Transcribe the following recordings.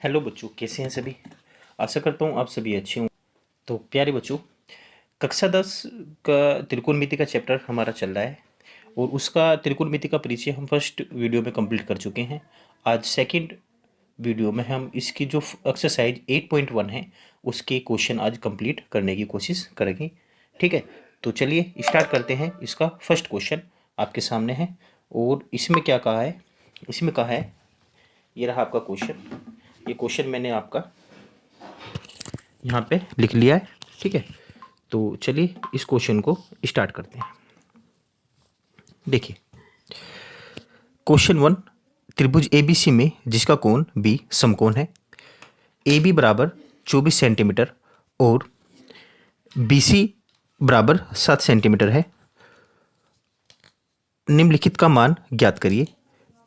Hello बच्चों, कैसे हैं सभी। आशा करता हूँ आप सभी अच्छे हों। तो प्यारे बच्चों, कक्षा 10 का त्रिकोणमिति का चैप्टर हमारा चल रहा है और उसका त्रिकोणमिति का परिचय हम फर्स्ट वीडियो में कंप्लीट कर चुके हैं। आज सेकंड वीडियो में हम इसकी जो एक्सरसाइज 8.1 है उसके क्वेश्चन आज कंप्लीट करने की कोशिश करेंगे। ठीक है, तो चलिए स्टार्ट करते हैं। इसका फर्स्ट क्वेश्चन आपके सामने है और इसमें क्या कहा है, इसमें कहा है, ये रहा आपका क्वेश्चन। ये क्वेश्चन मैंने आपका यहाँ पे लिख लिया है। ठीक है, तो चलिए इस क्वेश्चन को स्टार्ट करते हैं। देखिए क्वेश्चन 1, त्रिभुज एबीसी में जिसका कोण बी समकोण है, ए बी बराबर 24 सेंटीमीटर और बी सी बराबर 7 सेंटीमीटर है। निम्नलिखित का मान ज्ञात करिए।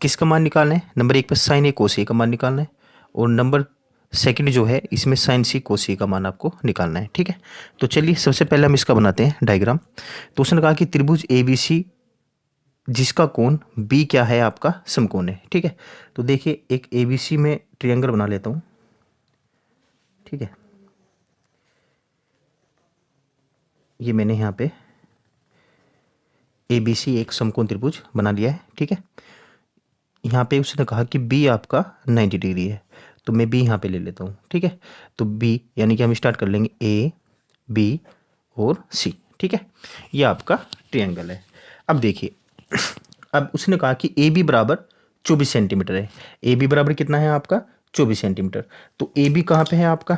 किसका मान निकालना है? नंबर 1 पर साइन ए कोस ए का मान निकालना है और नंबर सेकंड जो है इसमें साइन सी कोस सी का मान आपको निकालना है। ठीक है, तो चलिए सबसे पहले हम इसका बनाते हैं डायग्राम। तो उसने कहा कि त्रिभुज ए बी सी जिसका कोण बी क्या है, आपका समकोण है। ठीक है, तो देखिए एक ए बी सी में ट्रायंगल बना लेता हूँ। ठीक है, ये मैंने यहाँ पे ए बी सी एक समकोण त्रिभुज बना लिया है। ठीक है, यहाँ पे उसने कहा कि बी आपका 90 डिग्री है, तो मैं बी यहाँ पे ले लेता हूँ। ठीक है, तो बी यानी कि हम स्टार्ट कर लेंगे ए बी और सी। ठीक है, ये आपका ट्रायंगल है। अब देखिए अब उसने कहा कि ए बी बराबर 24 सेंटीमीटर है। ए बी बराबर कितना है आपका? 24 सेंटीमीटर। तो ए बी कहाँ पे है आपका?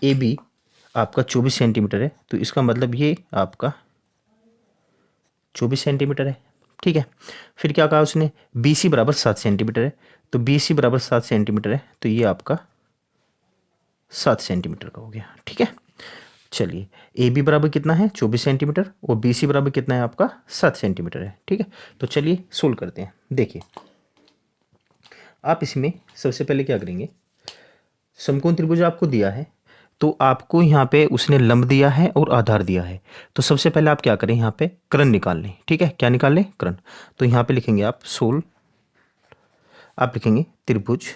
ए बी आपका 24 सेंटीमीटर है, तो इसका मतलब ये आपका 24 सेंटीमीटर है। ठीक है, फिर क्या कहा उसने? बी सी बराबर 7 सेंटीमीटर है, तो बी सी बराबर 7 सेंटीमीटर है, तो ये आपका 7 सेंटीमीटर का हो गया। ठीक है, चलिए ए बी बराबर कितना है? 24 सेंटीमीटर और बी सी बराबर कितना है आपका? 7 सेंटीमीटर है। ठीक है, तो चलिए सोल्व करते हैं। देखिए आप इसमें सबसे पहले क्या करेंगे, समकोण त्रिभुज आपको दिया है, तो आपको यहाँ पे उसने लंब दिया है और आधार दिया है। तो सबसे पहले आप क्या करें, यहाँ पे कर्ण निकाल लें। ठीक है, क्या निकाल लें? कर्ण। तो यहाँ पे लिखेंगे आप सोल, आप लिखेंगे त्रिभुज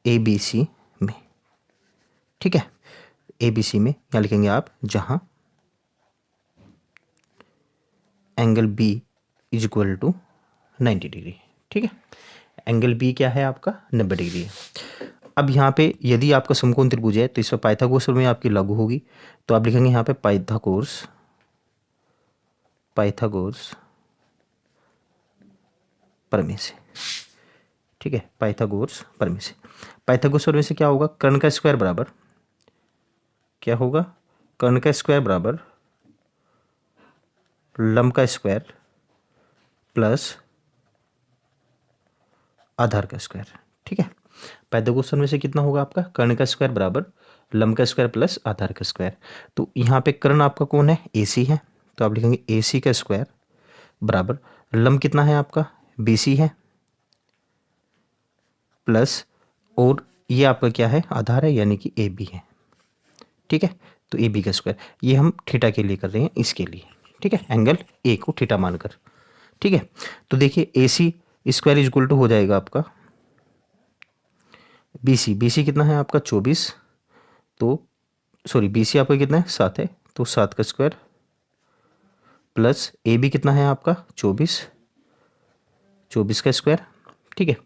ए बी सी में। ठीक है, ए बी सी में यहाँ लिखेंगे आप जहां angle B is equal to 90 degree. ठीक है, एंगल बी क्या है आपका? 90 डिग्री है। अब यहाँ पे यदि आपका समकोण त्रिभुज है तो इस पर पाइथागोरस प्रमेय आपकी लागू होगी। तो आप लिखेंगे यहाँ पे पाइथागोरस प्रमेय से। ठीक है, पाइथागोरस प्रमेय से। पाइथागोरस प्रमेय से क्या होगा? कर्ण का स्क्वायर बराबर क्या होगा? कर्ण का स्क्वायर बराबर लंब का स्क्वायर प्लस आधार का स्क्वायर। ठीक है, पाइथागोरस प्रमेय से कितना होगा आपका? कर्ण का स्क्वायर बराबर लंब का स्क्वायर प्लस आधार का स्क्वायर। तो यहाँ पे कर्ण आपका कौन है? ए सी है, तो आप लिखेंगे ए सी का स्क्वायर बराबर लंब कितना है आपका? बी सी है प्लस, और ये आपका क्या है? आधार है, यानी कि ए बी है। ठीक है, तो ए बी का स्क्वायर, ये हम थीटा के लिए कर रहे हैं, इसके लिए। ठीक है, एंगल ए को थीटा मानकर। ठीक है, तो देखिए ए सी स्क्वायर इज इक्वल टू हो जाएगा आपका बी सी कितना है आपका? 24, तो सॉरी बी सी आपका कितना है? 7 है, तो 7 का स्क्वायर प्लस ए बी कितना है आपका? 24 का स्क्वायर। ठीक है,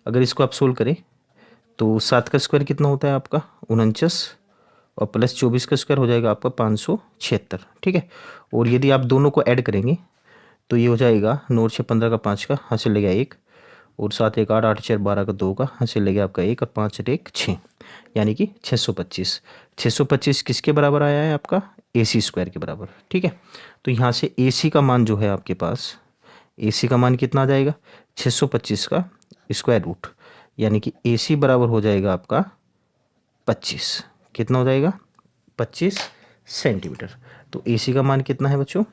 अगर इसको आप सोल्व करें तो 7 का स्क्वायर कितना होता है आपका? 49, और प्लस 24 का स्क्वायर हो जाएगा आपका 576। ठीक है, और यदि आप दोनों को ऐड करेंगे तो ये हो जाएगा 9 6 15 का 5 का हासिल ले गया 1, और 7 1 8 8 4 12 का 2 का हासिल ले गया आपका 1, और 5 8 1 6, यानी कि 625। 625 किसके बराबर आया है आपका? ए सी स्क्वायर के बराबर। ठीक है, तो यहाँ से ए सी का मान जो है आपके पास, ए सी का मान कितना आ जाएगा? 625 का स्क्वायर रूट, यानी कि ए सी बराबर हो जाएगा आपका 25। कितना हो जाएगा? 25 सेंटीमीटर। तो ए सी का मान कितना है बच्चों?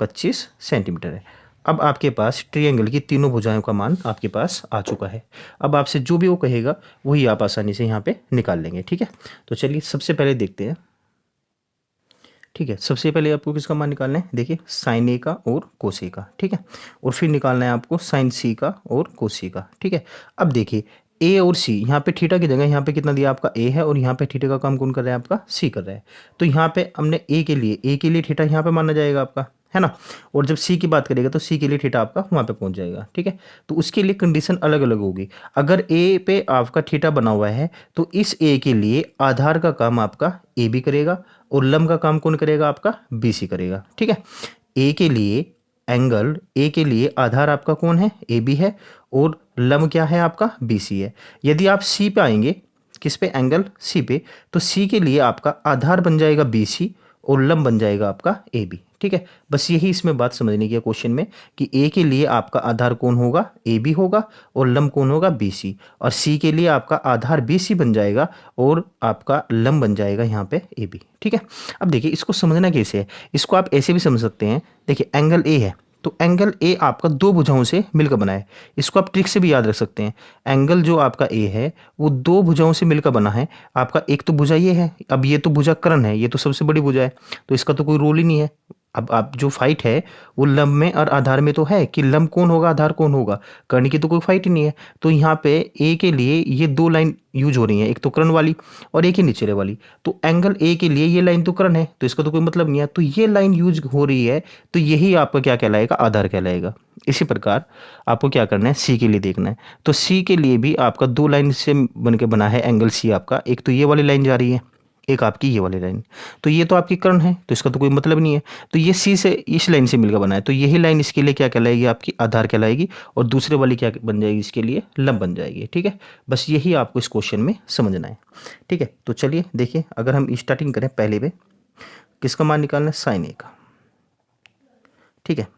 25 सेंटीमीटर है। अब आपके पास ट्रायंगल की तीनों भुजाओं का मान आपके पास आ चुका है। अब आपसे जो भी वो कहेगा वही आप आसानी से यहाँ पे निकाल लेंगे। ठीक है, तो चलिए सबसे पहले देखते हैं। ठीक है, सबसे पहले आपको किसका मान निकालना है? देखिए साइन ए का और कोस ए का। ठीक है, और फिर निकालना है आपको साइन सी का और कोस सी का। ठीक है, अब देखिए ए और सी, यहाँ पे थीटा की जगह यहाँ पे कितना दिया आपका ए है, और यहाँ पे थीटा का काम कौन कर रहा है आपका सी कर रहा है। तो यहाँ पे हमने ए के लिए थीटा यहाँ पे माना जाएगा आपका, है ना। और जब सी की बात करेगा तो सी के लिए थीटा आपका वहाँ पे पहुँच जाएगा, ठीक है। तो उसके लिए कंडीशन अलग अलग होगी। अगर ए पे आपका थीटा बना हुआ है तो इस ए के लिए आधार का काम आपका ए बी करेगा, और लंब का काम कौन करेगा आपका बी सी करेगा, ठीक है। ए के लिए एंगल, ए के लिए आधार आपका कौन है ए बी है, और लंब क्या है आपका बी सी है। यदि आप सी पे आएंगे, किस पे, एंगल सी पे, तो सी के लिए आपका आधार बन जाएगा बी सी, और लंब बन जाएगा आपका ए बी, ठीक है। बस यही इसमें बात समझने की है क्वेश्चन में, कि ए के लिए आपका आधार कौन होगा ए बी होगा, और लंब कौन होगा बी सी, और सी के लिए आपका आधार बी सी बन जाएगा, और आपका लंब बन जाएगा यहाँ पे ए बी, ठीक है। अब देखिए इसको समझना कैसे है, इसको आप ऐसे भी समझ सकते हैं। देखिए एंगल ए है, तो एंगल ए आपका दो भुजाओं से मिलकर बना है। इसको आप ट्रिक से भी याद रख सकते हैं। एंगल जो आपका ए है वो दो भुजाओं से मिलकर बना है आपका। एक तो भुजा ये है, अब ये तो भुजा कर्ण है, ये तो सबसे बड़ी भुजा है, तो इसका तो कोई रोल ही नहीं है। अब आप जो फाइट है वो लंब में और आधार में तो है, कि लंब कौन होगा आधार कौन होगा, कर्ण की तो कोई फाइट ही नहीं है। तो यहाँ पे ए के लिए ये दो लाइन यूज हो रही हैं, एक तो कर्ण वाली और एक ही निचले वाली। तो एंगल ए के लिए ये लाइन तो कर्ण है, तो इसका तो कोई मतलब नहीं है, तो ये लाइन यूज हो रही है, तो यही आपका क्या कहलाएगा आधार कहलाएगा। इसी प्रकार आपको क्या करना है सी के लिए देखना है। तो सी के लिए भी आपका दो लाइन से बन के बना है एंगल सी आपका, एक तो ये वाली लाइन जा रही है, एक आपकी ये वाली लाइन। तो ये तो आपकी कर्ण है, तो इसका तो कोई मतलब नहीं है। तो ये सी से इस लाइन से मिलकर बना है, तो यही लाइन इसके लिए क्या कहलाएगी आपकी आधार कहलाएगी, और दूसरे वाली क्या बन जाएगी इसके लिए लंब बन जाएगी, ठीक है। बस यही आपको इस क्वेश्चन में समझना है, ठीक है। तो चलिए देखिए, अगर हम स्टार्टिंग करें पहले पे, किसका मान निकालना है साइन ए का, ठीक है,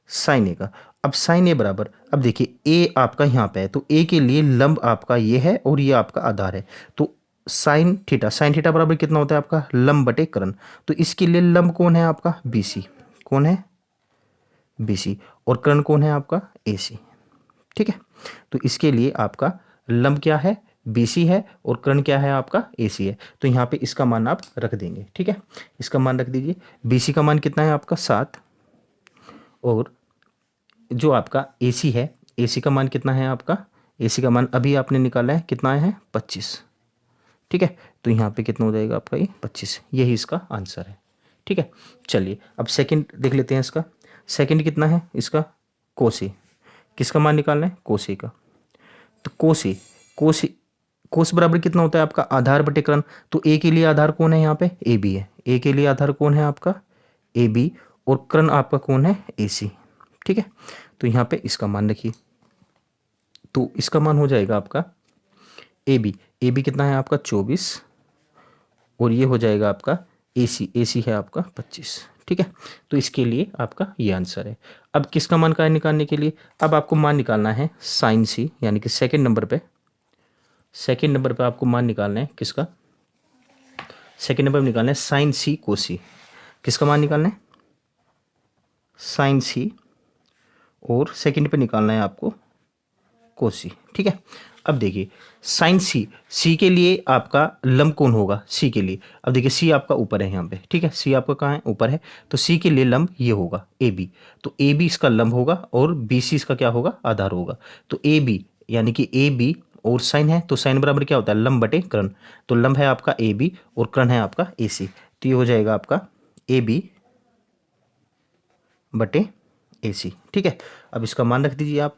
साइन ए का। अब साइन ए बराबर, अब देखिए ए आपका यहाँ पे है, तो ए के लिए लंब आपका ये है और ये आपका आधार है। तो साइन थीटा बराबर कितना होता है आपका लंब बटे कर्ण। तो इसके लिए लंब कौन है आपका बी सी, कौन है बी सी, और कर्ण कौन है आपका ए सी, ठीक है। तो इसके लिए आपका लंब क्या है बी सी है, और कर्ण क्या है आपका ए सी है। तो यहाँ पे इसका मान आप रख देंगे, ठीक है। इसका मान रख दीजिए, बी सी का मान कितना है आपका 7, और जो आपका ए सी है, ए सी का मान कितना है आपका, ए सी का मान अभी आपने निकाला है कितना है 25, ठीक है। तो यहाँ पे कितना हो जाएगा आपका ये 25, यही इसका आंसर है, ठीक है। चलिए अब सेकंड देख लेते हैं इसका। सेकंड कितना है इसका कोसी, किसका मान निकालना है कोसी का। तो कोसी कोसी कोस बराबर कितना होता है आपका आधार बटे कर्ण। तो ए के लिए आधार कौन है यहाँ पे ए बी है, ए के लिए आधार कौन है आपका ए बी, और कर्ण आपका कौन है ए सी, ठीक है। तो यहाँ पे इसका मान रखिए, तो इसका मान हो जाएगा आपका ए बी कितना है आपका 24, और ये हो जाएगा आपका ए सी है आपका 25, ठीक है। तो इसके लिए आपका ये आंसर है। अब किसका मान का है निकालने के लिए, अब आपको मान निकालना है साइन सी, यानी कि सेकेंड नंबर पे आपको मान निकालना है किसका, सेकेंड नंबर पे निकालना है साइन सी कोसी। किसका मान निकालना है साइन सी, और सेकेंड पे निकालना है आपको कोसी, ठीक है। अब देखिए साइन सी के लिए आपका लंब कौन होगा सी के लिए। अब देखिए सी आपका ऊपर है यहाँ पे, ठीक है, सी आपका कहाँ है ऊपर है, तो सी के लिए लंब ये होगा ए बी। तो ए बी इसका लंब होगा, और बी सी इसका क्या होगा आधार होगा। तो ए बी यानी कि ए बी और साइन है, तो साइन बराबर क्या होता है लंब बटे कर्ण। तो लंब है आपका ए बी और कर्ण है आपका ए सी, तो ये हो जाएगा आपका ए बी बटे ए सी, ठीक है। अब इसका मान रख दीजिए आप,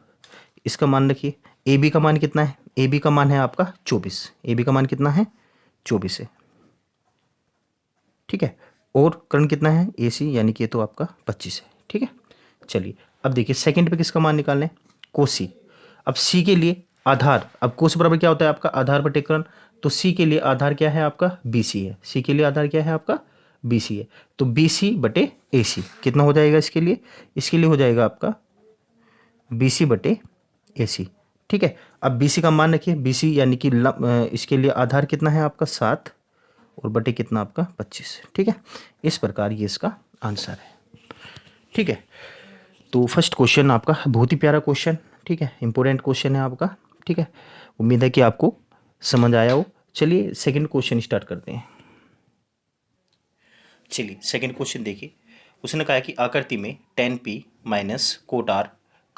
इसका मान रखिए, ए बी का मान कितना है, ए बी का मान है आपका 24, ए बी का मान कितना है 24 है, ठीक है। और कर्ण कितना है ए सी, यानी कि ये तो आपका 25 है, ठीक है। चलिए अब देखिए सेकंड पे किसका मान निकालना है कोसी। अब सी के लिए आधार, अब कोस बराबर क्या होता है आपका आधार बटे कर्ण। तो सी के लिए आधार क्या है आपका बी सी है, सी के लिए आधार क्या है आपका बी सी है। तो बी सी बटे ए सी कितना हो जाएगा इसके लिए हो जाएगा आपका बी सी बटे ए सी, ठीक है। अब बी सी का मान रखिए, बी सी यानी कि इसके लिए आधार कितना है आपका 7, और बटे कितना आपका 25, ठीक है। इस प्रकार ये इसका आंसर है, ठीक है। तो फर्स्ट क्वेश्चन आपका बहुत ही प्यारा क्वेश्चन, ठीक है, इंपॉर्टेंट क्वेश्चन है आपका, ठीक है। उम्मीद है कि आपको समझ आया हो। चलिए सेकंड क्वेश्चन स्टार्ट करते हैं। चलिए सेकंड क्वेश्चन देखिए, उसने कहा कि आकृति में tan p minus cot r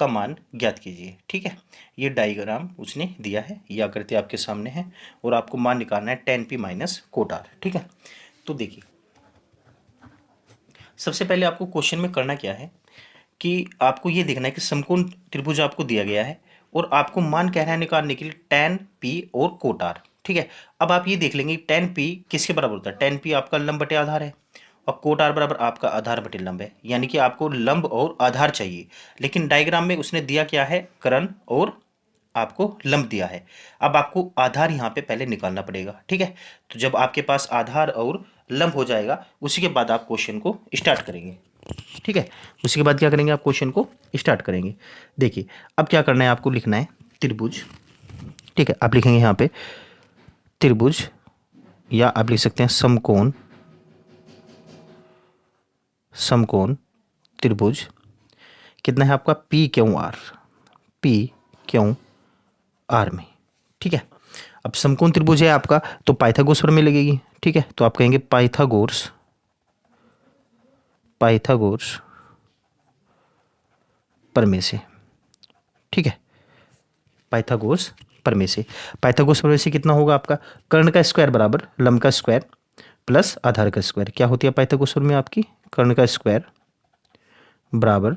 का मान ज्ञात कीजिए। ठीक है, ये डायग्राम उसने दिया है, ये आकृति आपके सामने है और आपको मान निकालना है tan p minus cot r। ठीक है, तो देखिए सबसे पहले आपको क्वेश्चन में करना क्या है कि आपको ये देखना है कि समकोण त्रिभुज आपको दिया गया है और आपको मान कह रहा है निकालने के लिए tan p और कोट r। ठीक है, अब आप ये देख लेंगे tan p किसके बराबर होता है, tan p आपका लंब बटे आधार है और कोट r बराबर आपका आधार बटे लंब है, यानी कि आपको लंब और आधार चाहिए। लेकिन डायग्राम में उसने दिया क्या है, कर्ण और आपको लंब दिया है। अब आपको आधार यहाँ पे पहले निकालना पड़ेगा। ठीक है, तो जब आपके पास आधार और लंब हो जाएगा उसी के बाद आप क्वेश्चन को स्टार्ट करेंगे। ठीक है, उसी के बाद क्या करेंगे, आप क्वेश्चन को स्टार्ट करेंगे। देखिए अब क्या करना है, आपको लिखना है त्रिभुज। ठीक है, आप लिखेंगे यहाँ पे त्रिभुज या आप लिख सकते हैं समकोण, समकोण त्रिभुज कितना है आपका P Q R, P Q R में। ठीक है, अब समकोण त्रिभुज है आपका तो पाइथागोरस प्रमेय लगेगी। ठीक है, तो आप कहेंगे पाइथागोरस, पाइथागोरस प्रमेय से। ठीक है, पाइथागोरस प्रमेय से, पाइथागोरस प्रमेय से कितना होगा आपका, कर्ण का स्क्वायर बराबर लंब का स्क्वायर प्लस आधार का स्क्वायर। क्या होती है पाइथागोरस प्रमेय आपकी, कर्ण का स्क्वायर बराबर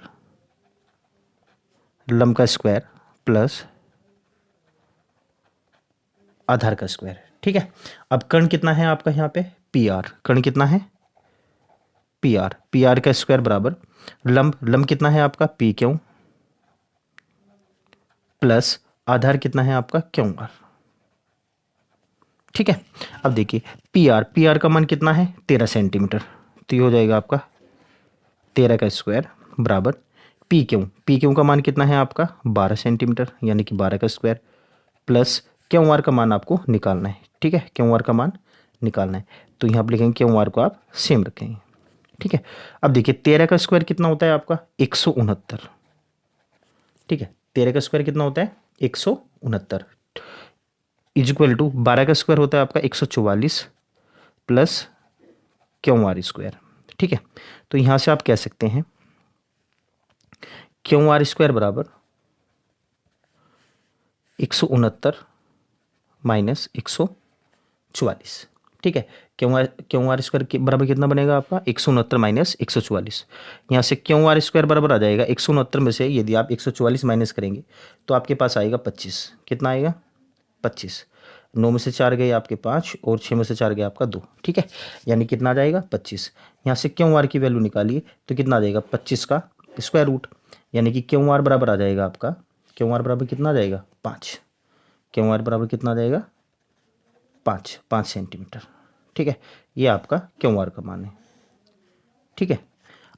लंब का स्क्वायर प्लस आधार का स्क्वायर। ठीक है, अब कर्ण कितना है आपका यहाँ पे, पी आर, कर्ण कितना है पी आर, पी आर का स्क्वायर बराबर लंब, लंब कितना है आपका पी क्यू प्लस आधार कितना है आपका क्यू आर। ठीक है, अब देखिए पी आर का मान कितना है 13 सेंटीमीटर, तो ये हो जाएगा आपका 13 का स्क्वायर बराबर पी क्यू का मान कितना है आपका 12 सेंटीमीटर यानी कि 12 का स्क्वायर प्लस क्यू आर का मान आपको निकालना है। ठीक है, क्यू आर का मान निकालना है, तो यहाँ पर लिखेंगे क्यू आर को आप सेम रखेंगे। ठीक है, अब देखिए 13 का स्क्वायर कितना होता है आपका 169। ठीक है, 13 का स्क्वायर कितना होता है 169 इज इक्वल टू 12 का स्क्वायर होता है आपका 144 प्लस क्यू आर स्क्वायर। ठीक है, तो यहां से आप कह सकते हैं क्यू आर स्क्वायर बराबर 169 माइनस 144। ठीक है, क्यू आर स्क्वायर के बराबर कितना बनेगा आपका 169 माइनस 144। यहाँ से क्यू आर स्क्वायर बराबर आ जाएगा 169 में से यदि आप 144 माइनस करेंगे तो आपके पास आएगा 25। कितना आएगा 25, 9 में से 4 गए आपके 5 और 6 में से 4 गए आपका 2। ठीक है, यानी कितना आ जाएगा 25। यहाँ से क्यू आर की वैल्यू निकालिए तो कितना आ जाएगा 25 का स्क्वायर रूट, यानी कि क्यू आर बराबर आ जाएगा आपका, क्यू आर बराबर कितना आ जाएगा 5, क्यू आर बराबर कितना आ जाएगा 5 सेंटीमीटर। ठीक है, ये आपका क्यू आर का मान है। ठीक है,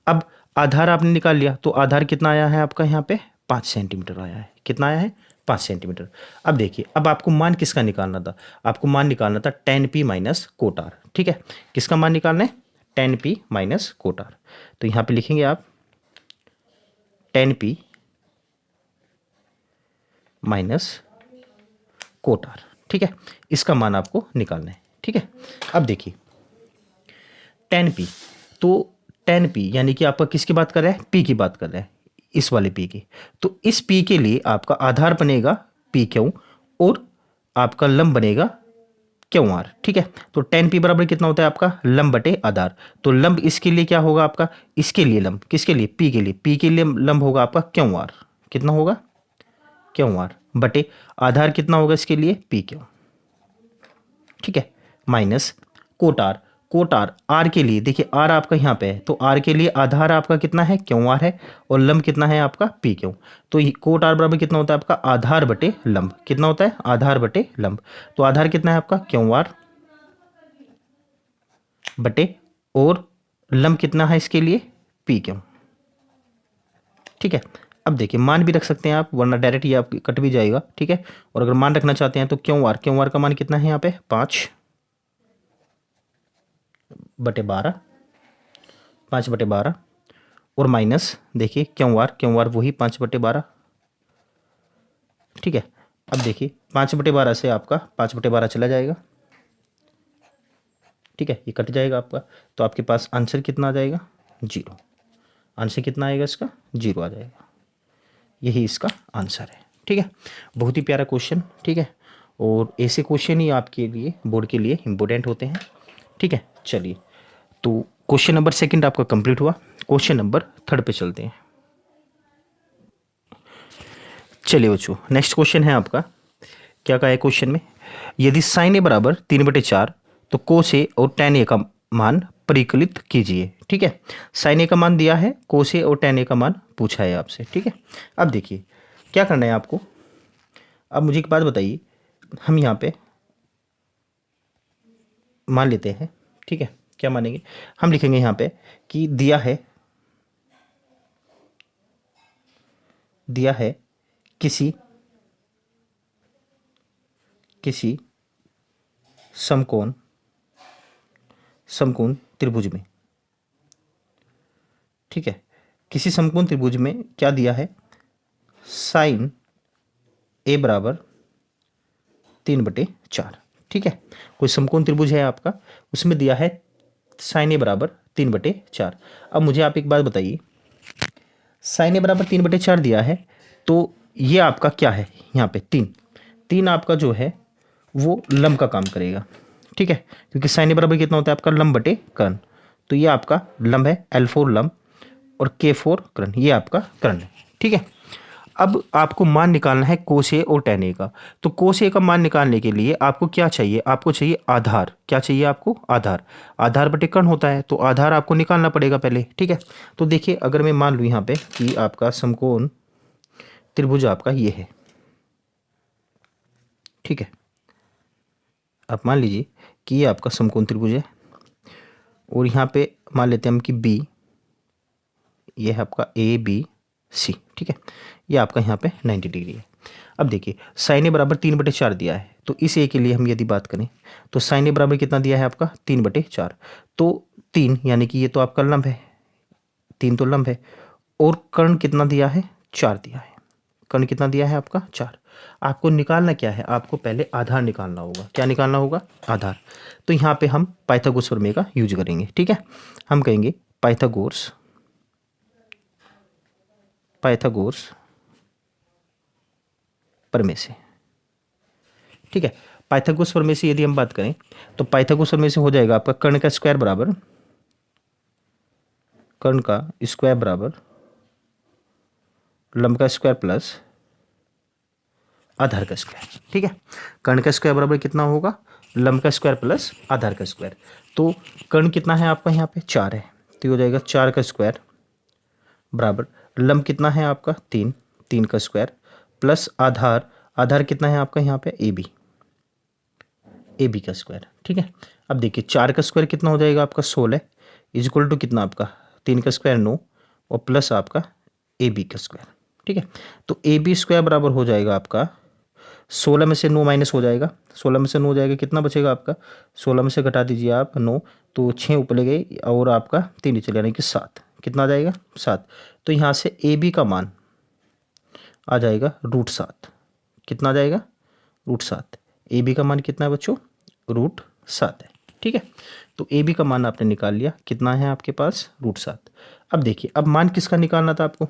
अब आधार आपने निकाल लिया तो आधार कितना आया है आपका यहाँ पे 5 सेंटीमीटर आया है। कितना आया है 5 सेंटीमीटर। अब देखिए अब आपको मान किसका निकालना था, आपको मान निकालना था tan p minus cot r। ठीक है, किसका मान निकालना है tan p minus cot r, तो यहाँ पे लिखेंगे आप tan p minus cot r। ठीक है, इसका मान आपको निकालना है। ठीक है, अब देखिए tan p, तो tan p यानी कि आपका किसकी बात कर रहे हैं p की बात कर रहे हैं, इस वाले p की, तो इस p के लिए आपका आधार बनेगा पी क्यू और आपका लंब बनेगा क्यू आर। ठीक है, तो tan p बराबर कितना होता है आपका लंब बटे आधार, तो लंब इसके लिए क्या होगा आपका, इसके लिए लंब, किसके लिए p के लिए, p के लिए लंब होगा आपका क्यू आर। कितना होगा क्यू आर बटे आधार कितना होगा इसके लिए पी क्यू। ठीक है, minus cot R, cot R, R के लिए देखिए आर आपका यहाँ पे है तो आर के लिए आधार आपका कितना है क्यू आर है और लंब कितना है आपका पी क्यू, तो कोट आर बराबर कितना होता है आपका आधार बटे लंब, कितना होता है आधार बटे लंब, तो आधार कितना है आपका क्यू आर बटे और लंब कितना है इसके लिए पी क्यू। ठीक है, अब देखिए मान भी रख सकते हैं आप वरना डायरेक्ट ये आप कट भी जाएगा। ठीक है, और अगर मान रखना चाहते हैं तो क्यू आर का मान कितना है यहाँ पे 5 बटे 12, 5 बटे 12 और माइनस देखिए क्यू आर वही 5 बटे 12। ठीक है, अब देखिए 5 बटे 12 से आपका 5 बटे 12 चला जाएगा। ठीक है, ये कट जाएगा आपका, तो आपके पास आंसर कितना आ जाएगा 0, आंसर कितना आएगा इसका 0 आ जाएगा। यही इसका आंसर है। ठीक है, बहुत ही प्यारा क्वेश्चन। ठीक है, और ऐसे क्वेश्चन ही आपके लिए बोर्ड के लिए इम्पोर्टेंट होते हैं। ठीक है, चलिए, तो क्वेश्चन नंबर सेकंड आपका कंप्लीट हुआ। क्वेश्चन नंबर थर्ड पे चलते हैं। चलिए बच्चों, नेक्स्ट क्वेश्चन है आपका, क्या कहा है क्वेश्चन में, यदि साइन ए बराबर 3/4 तो कोस ए और tan ए का मान परिकलित कीजिए। ठीक है, साइन ए का मान दिया है, कोस ए और tan ए का मान पूछा है आपसे। ठीक है, अब देखिए क्या करना है आपको। अब मुझे एक बात बताइए, हम यहाँ पे मान लेते हैं। ठीक है, क्या मानेंगे, हम लिखेंगे यहाँ पे कि दिया है किसी समकोण त्रिभुज में। ठीक है, किसी समकोण त्रिभुज में क्या दिया है, साइन ए बराबर 3/4। ठीक है, कोई समकोण त्रिभुज है आपका, उसमें दिया है साइन ए बराबर 3/4। अब मुझे आप एक बात बताइए, साइन ए बराबर 3/4 दिया है, तो ये आपका क्या है, यहाँ पे 3 आपका जो है वो लंब का काम करेगा। ठीक है, क्योंकि साइन ए बराबर कितना होता है आपका, लंब बटे कर्ण। तो ये आपका लंब है, L4 लंब और K4 कर्ण, ये आपका कर्ण है। ठीक है, अब आपको मान निकालना है कोस ए और tan ए का। तो कोस ए का मान निकालने के लिए आपको क्या चाहिए, आपको चाहिए आधार। क्या चाहिए आपको, आधार बटे कर्ण होता है, तो आधार आपको निकालना पड़ेगा पहले। ठीक है, तो देखिए अगर मैं मान लूँ यहाँ पे कि आपका समकोण त्रिभुज आपका ये है। ठीक है, आप मान लीजिए कि ये आपका समकोण त्रिभुज है, और यहाँ पे मान लेते हैं हम कि बी, ये है आपका ABC। ठीक है, ये आपका यहाँ पे 90 डिग्री है। अब देखिए साइन ए बराबर 3/4 दिया है, तो इस ए के लिए हम यदि बात करें तो साइन ए बराबर कितना दिया है आपका, 3/4। तो 3 यानी कि ये तो आपका लंब है, 3 तो लंब है, और कर्ण कितना दिया है, 4 दिया है। कर्ण कितना दिया है आपका, 4। आपको निकालना क्या है, आपको पहले आधार निकालना होगा। क्या निकालना होगा, आधार। तो यहाँ पे हम पाइथागोरस प्रमेय का यूज करेंगे। ठीक है, हम कहेंगे पाइथागोरस प्रमेय से। ठीक है, पाइथागोरस प्रमेय से यदि हम बात करें तो पाइथागोरस प्रमेय से हो जाएगा आपका कर्ण का स्क्वायर बराबर लंब का स्क्वायर प्लस आधार का स्क्वायर। ठीक है, कर्ण का स्क्वायर बराबर कितना होगा, लंब का स्क्वायर प्लस आधार का स्क्वायर। तो कर्ण कितना है आपका यहाँ पे, 4 है, तो हो जाएगा 4 का स्क्वायर बराबर लंब कितना है आपका, 3 का स्क्वायर प्लस आधार कितना है आपका यहाँ पे, ए बी का स्क्वायर। ठीक है, अब देखिए 4 का स्क्वायर कितना हो जाएगा आपका, 16 इज इक्वल टू कितना आपका, 3 का स्क्वायर 9 और प्लस आपका ए बी का स्क्वायर। ठीक है, तो ए बी स्क्वायर बराबर हो जाएगा आपका 16 में से 9 माइनस हो जाएगा, 16 में से 9 जाएगा, कितना बचेगा आपका, 16 में से घटा दीजिए आप 9, तो 6 ऊपर ले गए और आपका 3 चले, यानी कि 7। कितना आ जाएगा, 7। तो यहाँ से ए बी का मान आ जाएगा √7। कितना आ जाएगा, √7। ए बी का मान कितना है बच्चों, √7 है। ठीक है, तो ए बी का मान आपने निकाल लिया, कितना है आपके पास, √7। अब देखिए, अब मान किसका निकालना था आपको,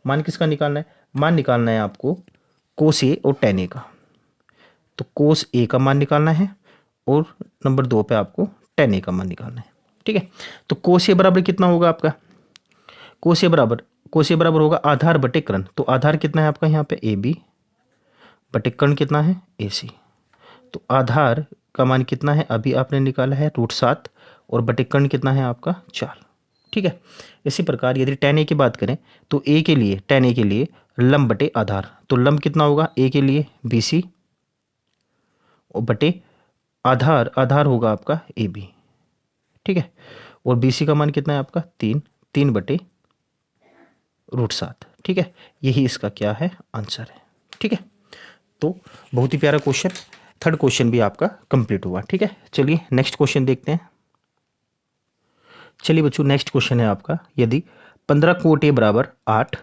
मान किसका निकालना है, मान निकालना है आपको कोस ए और tan ए का। तो कोस ए का मान निकालना है और नंबर 2 पे आपको tan ए का मान निकालना है। ठीक है, तो कोस ए बराबर कितना होगा आपका, कोस ए बराबर होगा आधार बटे कर्ण। तो आधार कितना है आपका यहाँ पे, ए बी बटे कर्ण कितना है, ए सी। तो आधार का मान कितना है, अभी आपने निकाला है √7, और बटे कर्ण कितना है आपका, 4। ठीक है, इसी प्रकार यदि tan ए की बात करें तो tan ए के लिए लंब बटे आधार। तो लंब कितना होगा ए के लिए, BC, और बटे आधार होगा आपका AB। ठीक है, और BC का मान कितना है आपका, 3 बटे √7। ठीक है, यही इसका क्या है, आंसर है। ठीक है, तो बहुत ही प्यारा क्वेश्चन, थर्ड क्वेश्चन भी आपका कंप्लीट हुआ। ठीक है, चलिए नेक्स्ट क्वेश्चन देखते हैं। चलिए बच्चों, नेक्स्ट क्वेश्चन है आपका, यदि 15 कोट ए बराबर 8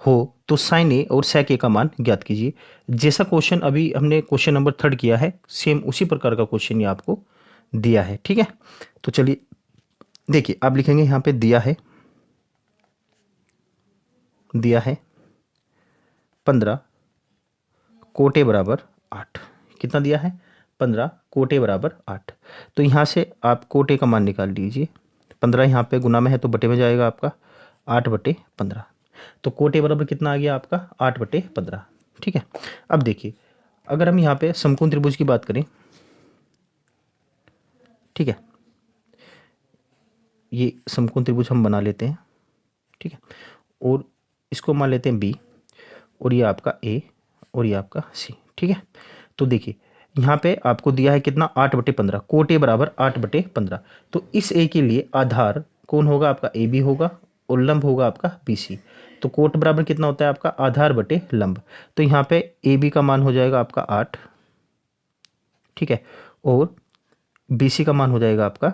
हो तो साइन ए और सेक ए का मान ज्ञात कीजिए। जैसा क्वेश्चन अभी हमने क्वेश्चन नंबर 3 किया है, सेम उसी प्रकार का क्वेश्चन ये आपको दिया है। ठीक है, तो चलिए देखिए, आप लिखेंगे यहाँ पे दिया है 15 कोटे बराबर 8। कितना दिया है? 15 कोटे बराबर 8। तो यहाँ से आप कोटे का मान निकाल लीजिए। 15 यहाँ पे गुना में है तो बटे में जाएगा आपका 8/15। तो कोटे बराबर कितना आ गया आपका? 8/15। ठीक है। अब देखिए, अगर हम यहाँ पे समकोण त्रिभुज की बात करें, ठीक है, ये समकोण त्रिभुज हम बना लेते हैं, ठीक है, और इसको मान लेते हैं बी, और ये आपका ए, और ये आपका सी। ठीक है। तो देखिए यहाँ पे आपको दिया है कितना? 8/15, कोटे बराबर 8/15। तो इस ए के लिए आधार कौन होगा? आपका ए बी होगा, और लंब होगा आपका बी सी। तो कोट बराबर कितना होता है आपका? आधार बटे लंब। तो यहाँ पे ए बी का मान हो जाएगा आपका 8, ठीक है, और बी सी का मान हो जाएगा आपका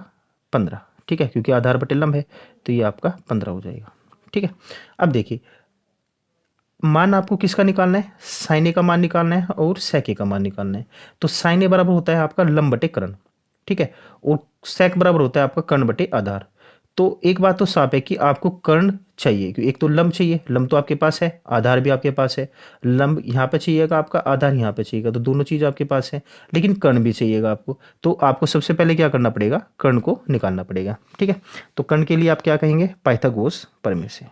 15, ठीक है, क्योंकि आधार बटे लंब है, तो ये आपका 15 हो जाएगा। ठीक है। अब देखिए, मान आपको किसका निकालना है? साइन ए का मान निकालना है और सेक ए का मान निकालना है। तो साइन ए बराबर होता है आपका लंब बटे कर्ण, ठीक है, और सेक बराबर होता है आपका कर्ण बटे आधार। तो एक बात तो साफ है कि आपको कर्ण चाहिए, क्योंकि एक तो लंब चाहिए, लंब तो आपके पास है, आधार भी आपके पास है। लंब यहाँ पे चाहिएगा आपका, आधार यहाँ पे चाहिएगा, तो दोनों चीज़ आपके पास है, लेकिन कर्ण भी चाहिएगा आपको। तो आपको सबसे पहले क्या करना पड़ेगा? कर्ण को निकालना पड़ेगा। ठीक है। तो कर्ण के लिए आप क्या कहेंगे? पाइथागोरस प्रमेय से।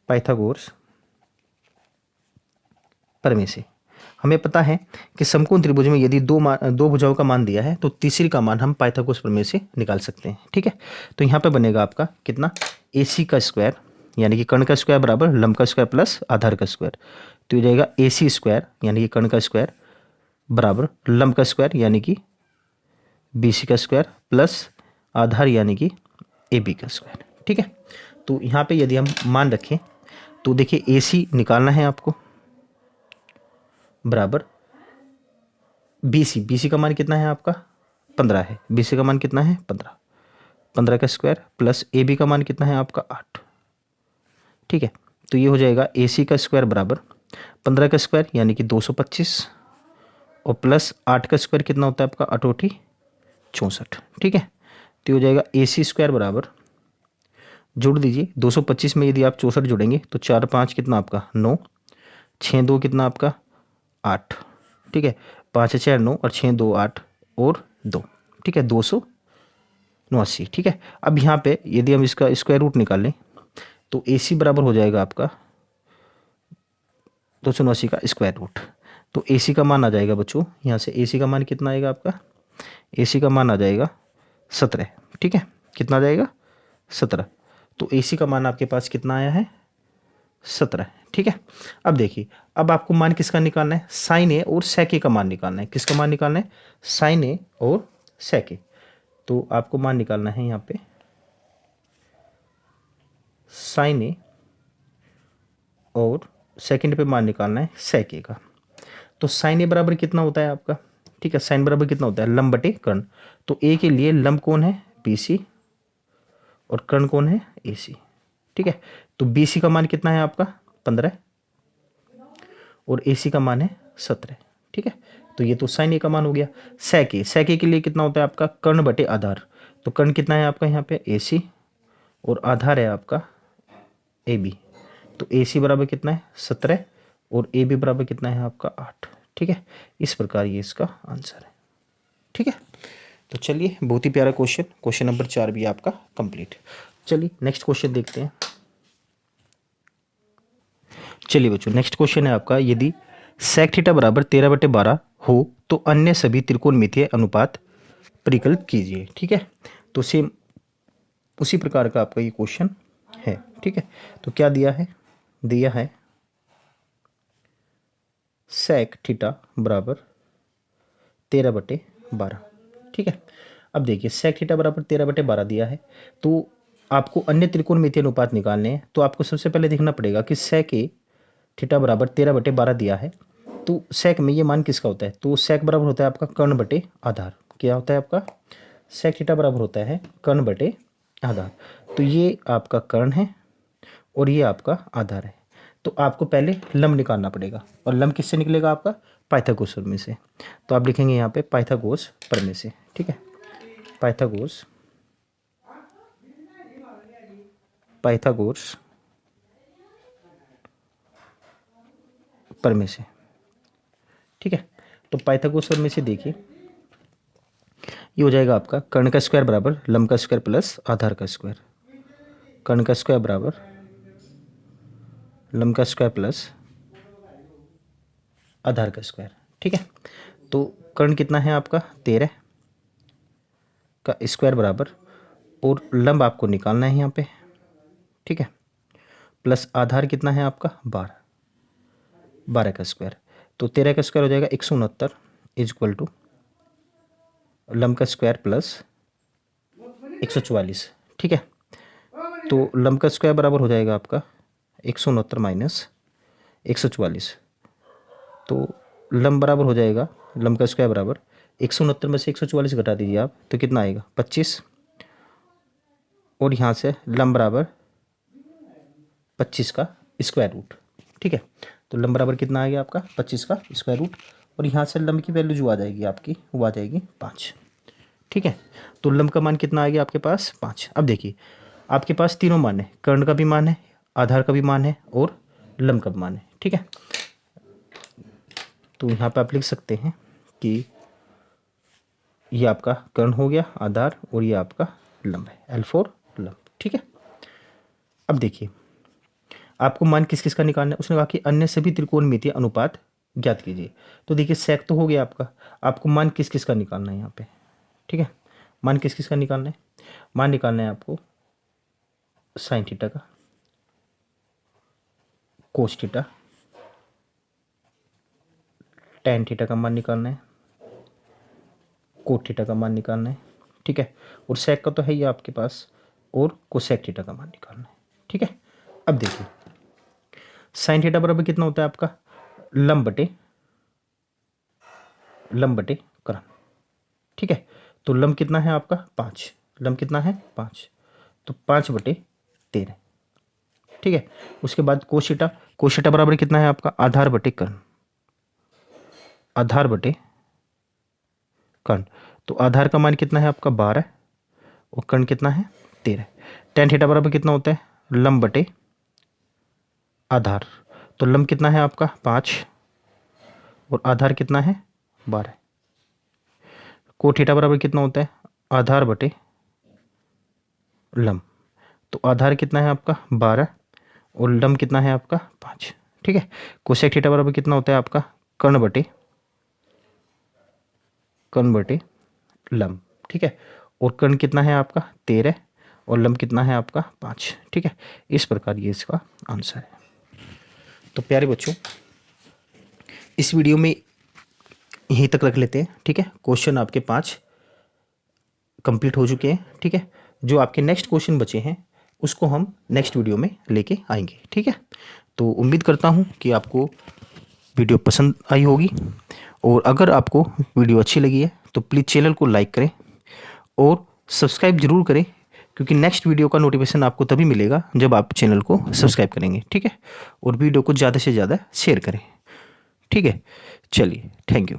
पाइथागोरस प्रमेय से हमें पता है कि समकोण त्रिभुज में यदि दो भुजाओं का मान दिया है तो तीसरी का मान हम पाइथागोरस प्रमेय से निकाल सकते हैं। ठीक है। तो यहाँ पे बनेगा आपका कितना? AC का स्क्वायर, यानी कि कर्ण का स्क्वायर बराबर लंब का स्क्वायर प्लस आधार का स्क्वायर। तो ये जाएगा AC स्क्वायर, यानी कि कर्ण का स्क्वायर बराबर लंब का स्क्वायर, यानी कि BC का स्क्वायर प्लस आधार, यानी कि AB का स्क्वायर। ठीक है। तो यहाँ पे यदि हम मान रखें तो देखिए AC निकालना है आपको, बराबर BC का मान कितना है आपका? 15 है। BC का मान कितना है? 15। 15 का स्क्वायर प्लस AB का मान कितना है आपका? 8। ठीक है। तो ये हो जाएगा AC का स्क्वायर बराबर 15 का स्क्वायर, यानी कि 225, और प्लस 8 का स्क्वायर कितना होता है आपका? 8 64। ठीक है। तो ये हो जाएगा AC स्क्वायर बराबर, जोड़ दीजिए 225 में यदि आप 64 जोड़ेंगे तो 4 5 कितना आपका? 9, 6 2 कितना आपका? 8। ठीक है। 5 6 9 और 6 2 8 और 2। ठीक है, 289। ठीक है। अब यहाँ पे यदि हम इसका स्क्वायर रूट निकालें तो AC बराबर हो जाएगा आपका 289 का स्क्वायर रूट। तो AC का मान आ जाएगा बच्चों, यहाँ से AC का मान कितना आएगा आपका? AC का मान आ जाएगा 17। ठीक है। कितना आ जाएगा? 17। तो AC का मान आपके पास कितना आया है? 17। ठीक है। अब देखिए, अब आपको मान किसका निकालना है? साइन ए और सेक ए का मान निकालना है। किसका मान निकालना है? साइन ए और सेक ए। तो आपको मान निकालना है यहाँ पे साइन ए, और सेकंड पे मान निकालना है सेक ए का। तो साइन ए बराबर कितना होता है आपका? ठीक है, साइन बराबर कितना होता है? लंब बटे कर्ण। तो ए के लिए लंब कौन है? BC, और कर्ण कौन है? AC। ठीक है। तो BC का मान कितना है आपका? 15, और AC का मान है 17। ठीक है। तो ये तो साइन ए का मान हो गया। सेक ए के लिए कितना होता है आपका? कर्ण बटे आधार। तो कर्ण कितना है आपका यहाँ पे? AC, और आधार है आपका AB। तो AC बराबर कितना है? 17, और AB बराबर कितना है आपका? 8। ठीक है। इस प्रकार ये इसका आंसर है। ठीक है। तो चलिए, बहुत ही प्यारा क्वेश्चन, क्वेश्चन नंबर 4 भी आपका कंप्लीट। चलिए नेक्स्ट क्वेश्चन देखते हैं। चलिए बच्चों, नेक्स्ट क्वेश्चन है आपका, यदि सेक थीटा बराबर 13/12 हो तो अन्य सभी त्रिकोणमितीय अनुपात परिकल्पित कीजिए। ठीक है। तो सेम उसी प्रकार का आपका ये क्वेश्चन है। ठीक है। तो क्या दिया है? दिया है सेक थीटा बराबर 13/12। ठीक है। अब देखिए, सेक थीटा बराबर 13/12 दिया है, तो आपको अन्य त्रिकोणमितीय अनुपात निकालने हैं। तो आपको सबसे पहले देखना पड़ेगा कि सेक ए थीटा बराबर 13/12 दिया है, तो सेक में ये मान किसका होता है? तो सेक बराबर होता है आपका कर्ण बटे आधार। क्या होता है आपका? सेक थीटा बराबर होता है कर्ण बटे आधार। तो ये आपका कर्ण है और ये आपका आधार है। तो आपको पहले लंब निकालना पड़ेगा, और लंब किससे निकलेगा आपका? पाइथागोरस प्रमेय से। तो आप लिखेंगे यहाँ पे पाइथागोरस प्रमेय से। ठीक है। पाइथागोरस पर में से, ठीक है। तो पाइथागोरस में से देखिए, ये हो जाएगा आपका कर्ण का स्क्वायर बराबर लंब का स्क्वायर प्लस आधार का स्क्वायर। कर्ण का स्क्वायर बराबर लंब का स्क्वायर प्लस आधार का स्क्वायर, ठीक है। तो कर्ण कितना है आपका 13 का स्क्वायर बराबर, और लंब आपको निकालना है यहाँ पे, ठीक है, प्लस आधार कितना है आपका 12 का स्क्वायर। तो 13 का स्क्वायर हो जाएगा 169 इज इक्वल टू लंब का स्क्वायर प्लस 144, ठीक है। तो लंब का स्क्वायर बराबर हो जाएगा आपका 169 माइनस 144। तो लंब बराबर हो जाएगा, लंब का स्क्वायर बराबर 169 में से 144 घटा दीजिए आप, तो कितना आएगा 25, और यहाँ से लंब बराबर 25 का स्क्वायर रूट, ठीक है। तो लंब बराबर कितना आ गया आपका 25 का स्क्वायर रूट, और यहाँ से लंब की वैल्यू जो आ जाएगी आपकी वो आ जाएगी 5, ठीक है। तो लंब का मान कितना आ गया आपके पास 5। अब देखिए आपके पास तीनों मान है, कर्ण का भी मान है, आधार का भी मान है, और लंब का भी मान है, ठीक है। तो यहाँ पे आप लिख सकते हैं कि ये आपका कर्ण हो गया, आधार, और ये आपका लंब है, L4 लंब, ठीक है। अब देखिए आपको मान किस किस का निकालना है, उसने कहा कि अन्य सभी त्रिकोणमितीय अनुपात ज्ञात कीजिए। तो देखिए सेक तो हो गया आपका, आपको मान किस किस का निकालना है यहाँ पे, ठीक है। मान किस किस का निकालना है, मान निकालना है आपको साइन थीटा का, कोस थीटा, टेन थीटा का मान निकालना है, कोट थीटा का मान निकालना है, ठीक है। और सेक का तो है ही आपके पास, और कोसेक थीटा का मान निकालना है, ठीक है। अब देखिए साइन थीटा बराबर कितना होता है आपका लंब बटे कर्ण, ठीक है। तो लंब कितना है आपका 5, लंब कितना है 5, तो 5/13, ठीक है। उसके बाद कोस थीटा बराबर कितना है आपका आधार बटे कर्ण, आधार बटे कर्ण। तो आधार का मान कितना है आपका 12, और कर्ण कितना है 13। टेन थीटा बराबर कितना होता है लंब बटे आधार, तो लंब कितना है आपका 5, और आधार कितना है 12। कोट थीटा बराबर कितना होता है आधार बटे लंब, तो आधार कितना है आपका 12, और लंब कितना है आपका 5, ठीक है। कोसेक थीटा बराबर कितना होता है आपका कर्ण बटे लंब, ठीक है। और कर्ण कितना है आपका 13, और लंब कितना है आपका 5, ठीक है। इस प्रकार ये इसका आंसर है। तो प्यारे बच्चों इस वीडियो में यहीं तक रख लेते हैं, ठीक है। क्वेश्चन आपके 5 कंप्लीट हो चुके हैं, ठीक है। जो आपके नेक्स्ट क्वेश्चन बचे हैं उसको हम नेक्स्ट वीडियो में लेके आएंगे, ठीक है। तो उम्मीद करता हूँ कि आपको वीडियो पसंद आई होगी, और अगर आपको वीडियो अच्छी लगी है तो प्लीज़ चैनल को लाइक करें और सब्सक्राइब जरूर करें, क्योंकि नेक्स्ट वीडियो का नोटिफिकेशन आपको तभी मिलेगा जब आप चैनल को सब्सक्राइब करेंगे, ठीक है। और वीडियो को ज़्यादा से ज़्यादा शेयर करें, ठीक है। चलिए, थैंक यू।